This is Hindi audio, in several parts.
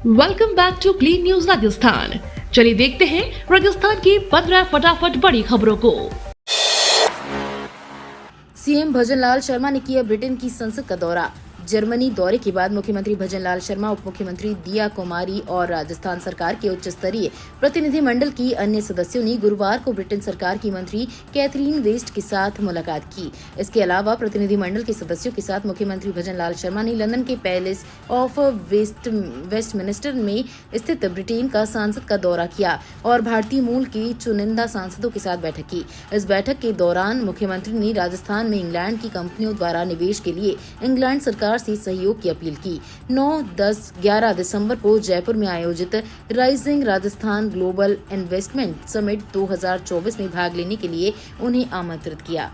Welcome back to clean news Rajasthan. चलिए देखते हैं राजस्थान की 15 फटाफट बड़ी खबरों को। सीएम भजनलाल शर्मा ने किया ब्रिटेन की संसद का दौरा। जर्मनी दौरे के बाद मुख्यमंत्री भजनलाल शर्मा, उप मुख्यमंत्री दिया कुमारी और राजस्थान सरकार के उच्च स्तरीय प्रतिनिधिमंडल की अन्य सदस्यों ने गुरुवार को ब्रिटेन सरकार की मंत्री कैथरीन वेस्ट के साथ मुलाकात की। इसके अलावा प्रतिनिधिमंडल के सदस्यों के साथ मुख्यमंत्री भजनलाल शर्मा ने लंदन के पैलेस ऑफ वेस्टमिनिस्टर में स्थित ब्रिटेन का संसद का दौरा किया और भारतीय मूल के चुनिंदा सांसदों के साथ बैठक की। इस बैठक के दौरान मुख्यमंत्री ने राजस्थान में इंग्लैंड की कंपनियों द्वारा निवेश के लिए इंग्लैंड सरकार से सहयोग की अपील की। 9, 10, 11 दिसंबर को जयपुर में आयोजित rising Rajasthan global investment summit 2024 में भाग लेने के लिए उन्हें आमंत्रित किया।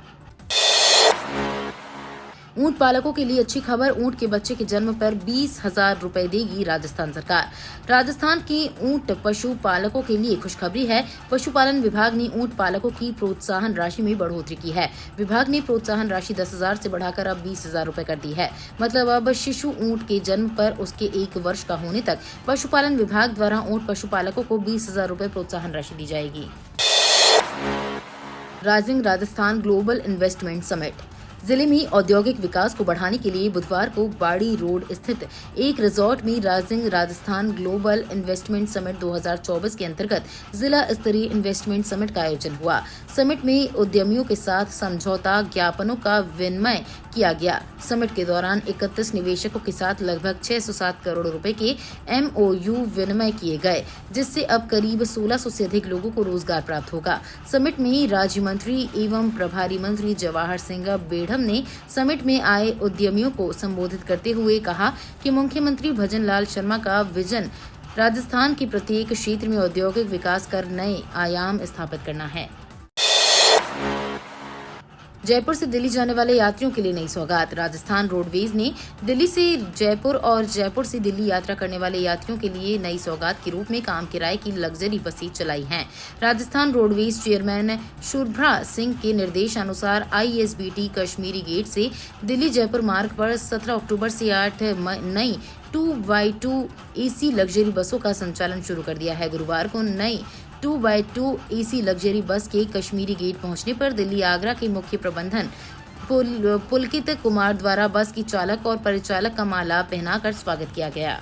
ऊंट पालकों के लिए अच्छी खबर, ऊंट के बच्चे के जन्म पर 20,000 रुपए देगी राजस्थान सरकार। राजस्थान के ऊंट पशु पालकों के लिए खुशखबरी है। पशुपालन विभाग ने ऊंट पालकों की प्रोत्साहन राशि में बढ़ोतरी की है। विभाग ने प्रोत्साहन राशि 10,000 से बढ़ाकर अब 20,000 रुपए कर दी है। मतलब अब शिशु ऊंट के जन्म पर उसके 1 वर्ष का होने तक पशुपालन विभाग द्वारा ऊंट पशुपालकों को 20,000 रुपए प्रोत्साहन राशि दी जाएगी। Rising Rajasthan global investment summit. जिले में औद्योगिक विकास को बढ़ाने के लिए बुधवार को बाड़ी रोड स्थित एक रिजॉर्ट में rising Rajasthan global investment summit 2024 के अंतर्गत जिला स्तरीय इन्वेस्टमेंट समिट का आयोजन हुआ। समिट में उद्यमियों के साथ समझौता ज्ञापनों का विनिमय किया गया। समिट के दौरान 31 निवेशकों के साथ लगभग 607 करोड़ रुपए के MOU विनिमय किए गए, जिससे अब करीब 1600 से अधिक लोगों को रोजगार प्राप्त होगा। समिट में राज्य मंत्री एवं प्रभारी मंत्री जवाहर सिंह बेढ़म ने समिट में आए उद्यमियों को संबोधित करते हुए कहा कि मुख्यमंत्री भजनलाल शर्मा का विजन राजस्थान के प्रत्येक क्षेत्र में औद्योगिक विकास कर नए आयाम स्थापित करना है। जयपुर से दिल्ली जाने वाले यात्रियों के लिए नई सौगात। राजस्थान रोडवेज ने दिल्ली से जयपुर और जयपुर से दिल्ली यात्रा करने वाले यात्रियों के लिए नई सौगात के रूप में काम किराए की लग्जरी बसें चलाई हैं। राजस्थान रोडवेज चेयरमैन शुभ्रा सिंह के निर्देशानुसार ISBT कश्मीरी गेट से दिल्ली जयपुर मार्ग पर 17 अक्टूबर से 8 नई 2x2 AC लग्जरी बसों का संचालन शुरू कर दिया है। गुरुवार को नई 2x2 AC लग्जरी बस के कश्मीरी गेट पहुंचने पर दिल्ली आगरा के मुख्य प्रबंधन पुलकित कुमार द्वारा बस की चालक और परिचालक का माला पहनाकर स्वागत किया गया।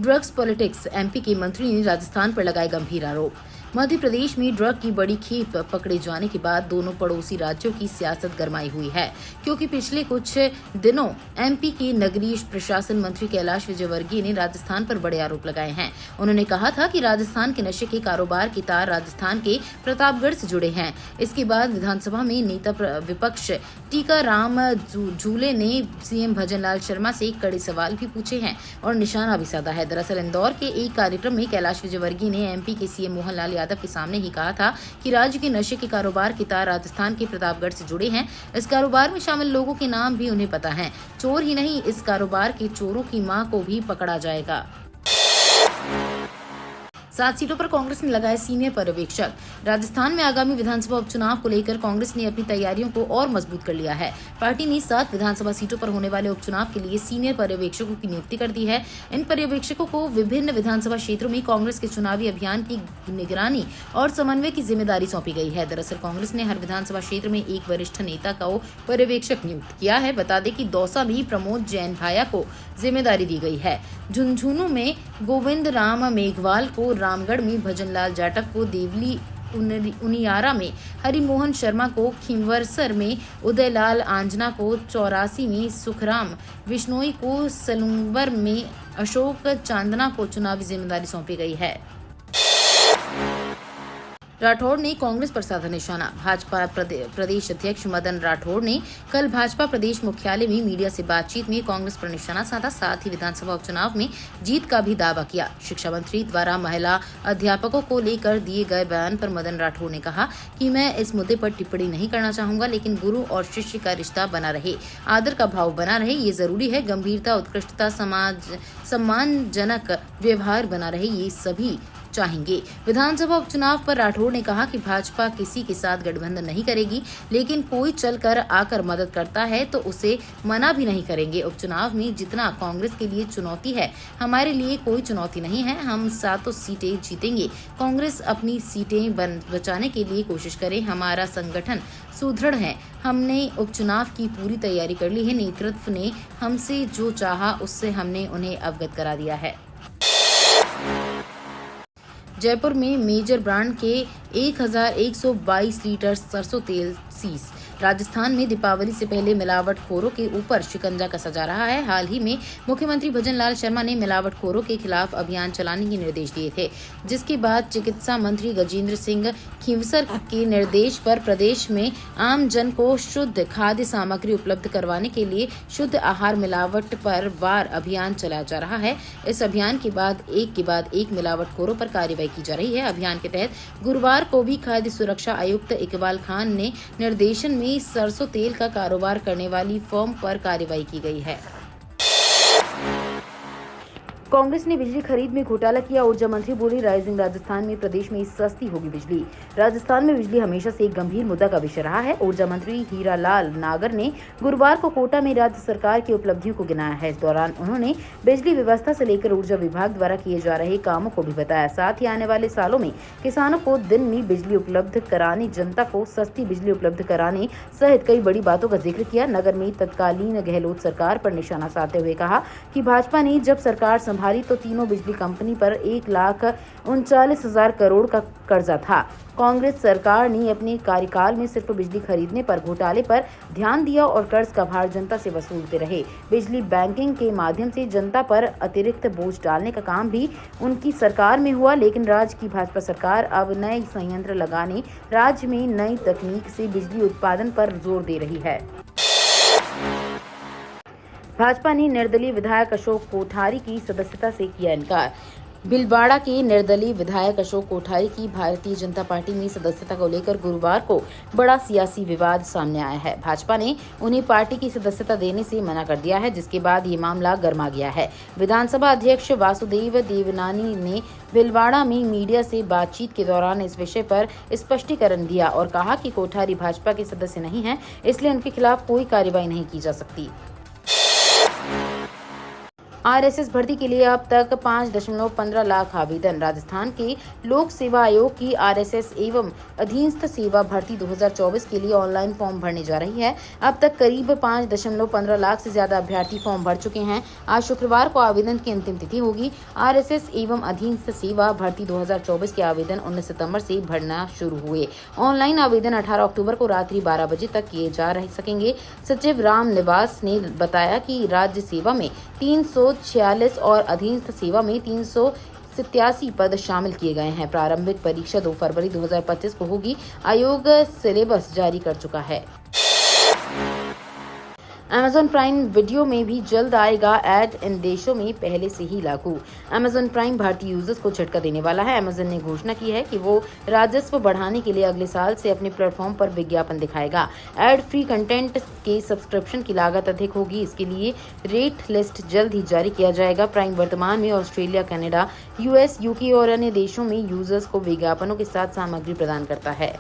Drugs politics. MP के मंत्री ने राजस्थान पर लगाए गंभीर आरोप। मध्य प्रदेश में ड्रग की बड़ी खेप पकड़े जाने के बाद दोनों पड़ोसी राज्यों की सियासत गरमाई हुई है, क्योंकि पिछले कुछ दिनों MP के नगरीय प्रशासन मंत्री कैलाश विजयवर्गीय ने राजस्थान पर बड़े आरोप लगाए हैं। उन्होंने कहा था कि राजस्थान के नशे के कारोबार की तार राजस्थान के प्रतापगढ़ से जुड़े हैं। इसके बाद विधानसभा में नेता विपक्ष टीकाराम जूले ने CM भजनलाल शर्मा से कड़े सवाल भी पूछे हैं और निशाना भी साधा है। दरअसल इंदौर के एक कार्यक्रम में कैलाश विजयवर्गीय ने MP के CM मोहनलाल यादव के सामने ही कहा था कि राज्य के नशे के कारोबार की तार राजस्थान के प्रतापगढ़ से जुड़े हैं। इस कारोबार में शामिल लोगों के नाम भी उन्हें पता हैं। चोर ही नहीं, इस कारोबार के चोरों की मां को भी पकड़ा जाएगा। 7 सीटों पर कांग्रेस ने लगाए सीनियर पर्यवेक्षक। राजस्थान में आगामी विधानसभा उपचुनाव को लेकर कांग्रेस ने अपनी तैयारियों को और मजबूत कर लिया है। पार्टी ने 7 विधानसभा सीटों पर होने वाले उपचुनाव के लिए सीनियर पर्यवेक्षकों की नियुक्ति कर दी है। इन पर्यवेक्षकों को विभिन्न विधानसभा क्षेत्रों में कांग्रेस के चुनावी अभियान की निगरानी और समन्वय की जिम्मेदारी सौंपी गई है। दरअसल कांग्रेस ने हर विधानसभा क्षेत्र में एक वरिष्ठ नेता को पर्यवेक्षक नियुक्त किया है। बता दें कि दौसा में प्रमोद जैन भाया को जिम्मेदारी दी गई है। झुंझुनू में गोविंद राम मेघवाल को, रामगढ़ में भजनलाल जाटव को, देवली उनियारा में हरिमोहन शर्मा को, खिंवरसर में उदयलाल आंजना को, 84 में सुखराम विश्नोई को, सलूंबर में अशोक चांदना को चुनावी जिम्मेदारी सौंपी गई है। राठौड़ ने कांग्रेस पर साधा निशाना। भाजपा प्रदेश अध्यक्ष मदन राठौड़ ने कल भाजपा प्रदेश मुख्यालय में मीडिया से बातचीत में कांग्रेस पर निशाना साधा। साथ ही विधानसभा उपचुनाव में जीत का भी दावा किया। शिक्षा मंत्री द्वारा महिला अध्यापकों को लेकर दिए गए बयान पर मदन राठौड़ ने कहा कि मैं इस मुद्दे पर टिप्पणी नहीं करना चाहूंगा, लेकिन गुरु और शिष्य का रिश्ता बना रहे, आदर का भाव बना रहे, ये जरूरी है। गंभीरता, उत्कृष्टता, सम्मानजनक व्यवहार बना रहे, ये सभी चाहेंगे। विधानसभा उपचुनाव पर राठौड़ ने कहा कि भाजपा किसी के साथ गठबंधन नहीं करेगी, लेकिन कोई चलकर आकर मदद करता है तो उसे मना भी नहीं करेंगे। उपचुनाव में जितना कांग्रेस के लिए चुनौती है, हमारे लिए कोई चुनौती नहीं है। हम 7 सीटें जीतेंगे। कांग्रेस अपनी सीटें बचाने के लिए कोशिश करे। हमारा संगठन सुदृढ़ है। हमने उपचुनाव की पूरी तैयारी कर ली है। नेतृत्व ने हमसे जो चाहा उससे हमने उन्हें अवगत करा दिया है। जयपुर में मेजर ब्रांड के 1122 लीटर सरसों तेल सीज। राजस्थान में दीपावली से पहले मिलावटखोरों के ऊपर शिकंजा कसा जा रहा है। हाल ही में मुख्यमंत्री भजनलाल शर्मा ने मिलावटखोरों के खिलाफ अभियान चलाने के निर्देश दिए थे, जिसके बाद चिकित्सा मंत्री गजेंद्र सिंह खींवसर के निर्देश पर प्रदेश में आम जन को शुद्ध खाद्य सामग्री उपलब्ध करवाने के लिए शुद्ध आहार मिलावट पर वार अभियान चलाया जा रहा है। इस अभियान के बाद एक मिलावटखोरों पर कार्रवाई की जा रही है। अभियान के तहत गुरुवार को भी खाद्य सुरक्षा आयुक्त इकबाल खान ने निर्देशन में सरसों तेल का कारोबार करने वाली फर्म पर कार्रवाई की गई है। कांग्रेस ने बिजली खरीद में घोटाला किया। ऊर्जा मंत्री बोली, राइजिंग राजस्थान में प्रदेश में सस्ती होगी बिजली। राजस्थान में बिजली हमेशा से एक गंभीर मुद्दा का विषय रहा है। ऊर्जा मंत्री हीरालाल नागर ने गुरुवार को कोटा में राज्य सरकार की उपलब्धियों को गिनाया है। इस दौरान उन्होंने बिजली व्यवस्था से लेकर ऊर्जा विभाग द्वारा किए जा रहे कामों को भी बताया। साथ ही आने वाले सालों में किसानों को दिन में बिजली उपलब्ध कराने, जनता को सस्ती बिजली उपलब्ध कराने सहित कई बड़ी बातों का जिक्र किया। नगर में तत्कालीन गहलोत सरकार पर निशाना साधते हुए कहा कि भाजपा ने जब सरकार संभाली तो तीनों बिजली कंपनी पर 1,39,000 करोड़ का कर्जा था। कांग्रेस सरकार ने अपने कार्यकाल में सिर्फ बिजली खरीदने पर घोटाले पर ध्यान दिया और कर्ज का भार जनता से वसूलते रहे। बिजली बैंकिंग के माध्यम से जनता पर अतिरिक्त बोझ डालने का काम भी उनकी सरकार में हुआ, लेकिन राज्य की भाजपा सरकार अब नए संयंत्र लगाने, राज्य में नई तकनीक से बिजली उत्पादन पर जोर दे रही है। भाजपा ने निर्दलीय विधायक अशोक कोठारी की सदस्यता से किया इनकार। भीलवाड़ा के निर्दलीय विधायक अशोक कोठारी की भारतीय जनता पार्टी में सदस्यता को लेकर गुरुवार को बड़ा सियासी विवाद सामने आया है। भाजपा ने उन्हें पार्टी की सदस्यता देने से मना कर दिया है, जिसके बाद ये मामला गर्मा गया है। विधानसभा अध्यक्ष वासुदेव देवनानी ने भीलवाड़ा में मीडिया से बातचीत के दौरान इस विषय पर स्पष्टीकरण दिया और कहा कि कोठारी भाजपा के सदस्य नहीं है, इसलिए उनके खिलाफ कोई कार्रवाई नहीं की जा सकती। आरएसएस भर्ती के लिए अब तक 5.15 लाख आवेदन। राजस्थान के लोक सेवा आयोग की आरएसएस एवं अधीनस्थ सेवा भर्ती 2024 के लिए ऑनलाइन फॉर्म भरने जा रही है। अब तक करीब 5.15 लाख से ज्यादा अभ्यर्थी फॉर्म भर चुके हैं। आज शुक्रवार को आवेदन की अंतिम तिथि होगी। आरएसएस एवं अधीनस्थ सेवा भर्ती 2024 के आवेदन 19 सितंबर से भरना शुरू हुए। ऑनलाइन आवेदन 18 अक्टूबर को रात्रि 12 बजे तक किए जा सकेंगे। सचिव राम निवास ने बताया कि राज्य सेवा में 346 और अधीनस्थ सेवा में 387 पद शामिल किए गए हैं। प्रारंभिक परीक्षा 2 फरवरी 2025 को होगी। आयोग सिलेबस जारी कर चुका है। Amazon प्राइम वीडियो में भी जल्द आएगा ऐड, इन देशों में पहले से ही लागू। Amazon प्राइम भारतीय यूजर्स को झटका देने वाला है। Amazon ने घोषणा की है कि वो राजस्व बढ़ाने के लिए अगले साल से अपने प्लेटफॉर्म पर विज्ञापन दिखाएगा। एड फ्री कंटेंट के सब्सक्रिप्शन की लागत अधिक होगी। इसके लिए रेट लिस्ट जल्द ही जारी किया जाएगा। प्राइम वर्तमान में ऑस्ट्रेलिया, कनाडा, यूएस, यूके और अन्य देशों में यूजर्स को विज्ञापनों के साथ सामग्री प्रदान करता है।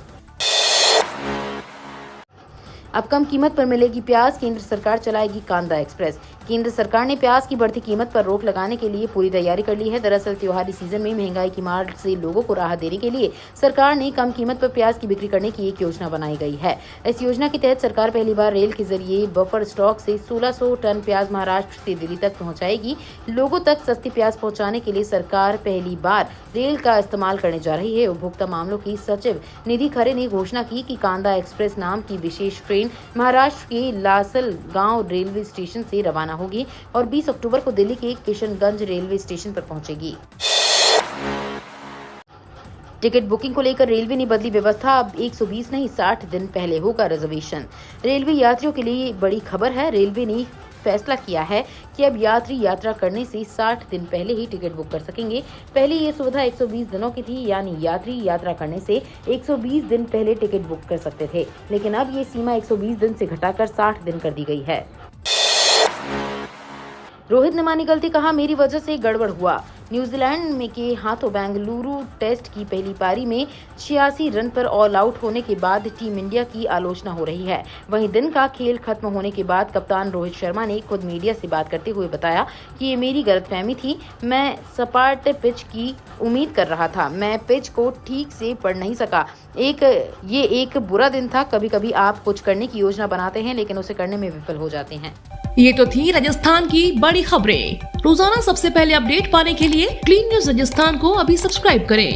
अब कम कीमत पर मिलेगी प्याज, केंद्र सरकार चलाएगी कांदा एक्सप्रेस। केंद्र सरकार ने प्याज की बढ़ती कीमत पर रोक लगाने के लिए पूरी तैयारी कर ली है। दरअसल त्योहारी सीजन में महंगाई की मार से लोगों को राहत देने के लिए सरकार ने कम कीमत पर प्याज की बिक्री करने की एक योजना बनाई गई है। इस योजना के तहत सरकार पहली बार रेल के जरिए बफर स्टॉक से 1600 टन प्याज महाराष्ट्र से दिल्ली तक पहुंचाएगी। लोगों तक सस्ती प्याज पहुंचाने के लिए सरकार पहली बार रेल का इस्तेमाल करने जा रही है। उपभोक्ता मामलों की सचिव निधि खरे ने घोषणा की कि कांदा एक्सप्रेस नाम की विशेष ट्रेन महाराष्ट्र के लासलगांव रेलवे स्टेशन से रवाना होगी और 20 अक्टूबर को दिल्ली के किशनगंज रेलवे स्टेशन पर पहुंचेगी। टिकट बुकिंग को लेकर रेलवे ने बदली व्यवस्था। अब 120 नहीं 60 दिन पहले होगा रिजर्वेशन। रेलवे यात्रियों के लिए बड़ी खबर है। रेलवे ने फैसला किया है कि अब यात्री यात्रा करने से 60 दिन पहले ही टिकट बुक कर सकेंगे। पहले ये सुविधा 120 दिनों की थी, यानी यात्री यात्रा करने से 120 दिन पहले टिकट बुक कर सकते थे, लेकिन अब ये सीमा 120 दिन से घटाकर 60 दिन कर दी गई है। रोहित ने मानी गलती, कहा मेरी वजह से गड़बड़ हुआ। न्यूजीलैंड में के हाथों बेंगलुरु टेस्ट की पहली पारी में 86 रन पर ऑल आउट होने के बाद टीम इंडिया की आलोचना हो रही है। वहीं दिन का खेल खत्म होने के बाद कप्तान रोहित शर्मा ने खुद मीडिया से बात करते हुए बताया कि ये मेरी गलतफहमी थी। मैं सपाट पिच की उम्मीद कर रहा था, मैं पिच को ठीक से पढ़ नहीं सका। ये एक बुरा दिन था। कभी कभी आप कुछ करने की योजना बनाते हैं लेकिन उसे करने में विफल हो जाते हैं। ये तो थी राजस्थान की बड़ी खबरें। रोजाना सबसे पहले अपडेट पाने के लिए क्लीन न्यूज राजस्थान को अभी सब्सक्राइब करें।